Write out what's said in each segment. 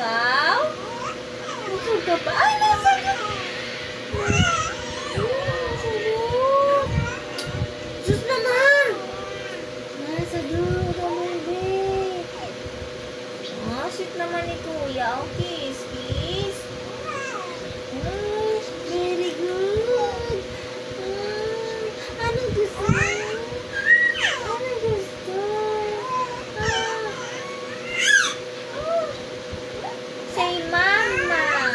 Ikaw? Busog ka ba? Ay, nasa ka! Sagot! Sus naman! Nasa dulo, baby. Ah, sweet naman ni Kuya. Oh, kiss, kiss. Very good. Anong gusto mo? Anong gusto? Say mama.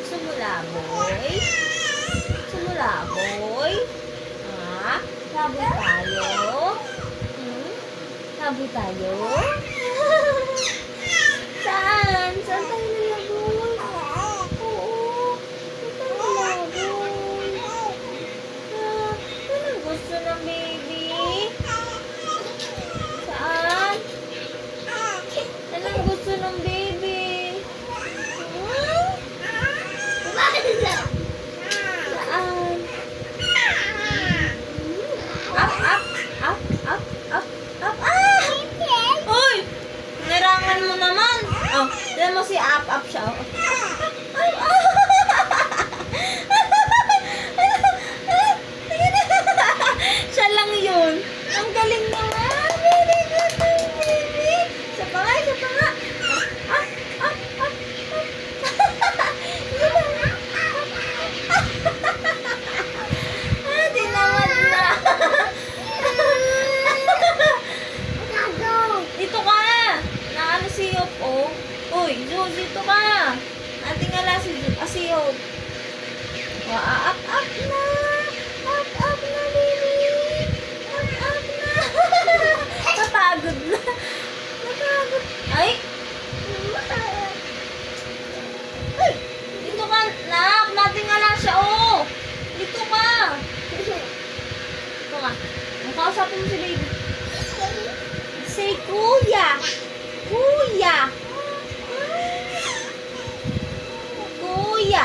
Sumulaboy. Sumulaboy. Ah, laboy tayo. Laboy tayo. Saan? Saan tayo nalaboy? Oo. Saan tayo nalaboy? Anong gusto ng baby? Saan? Anong gusto ng baby? Saan? Up, up, up, up, up, up. Ah! Uy! Nirangan mo naman. Oh, dyan mo si up, up siya. Oh. Ay, siya lang yun. Ang galing naman. Very good, baby. Sa pa nga, sa pa nga. Up, up, up, up. Tinamad na. Dito ka. Naano si Yop, oh. Uy, Jules, dito ka. Ating ala si Jules. Ah, si Yop. Up, up na. Up, up na, baby. Up, up na. Napagod na. Napagod. Ay. Ay, dito ka. Nak, nating ala siya, oh. Dito ka. Dito ka. Ang kausapin mo si baby. Say, Kuya. Kuya. Kuya.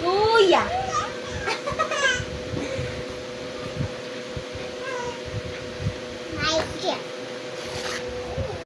Kuya.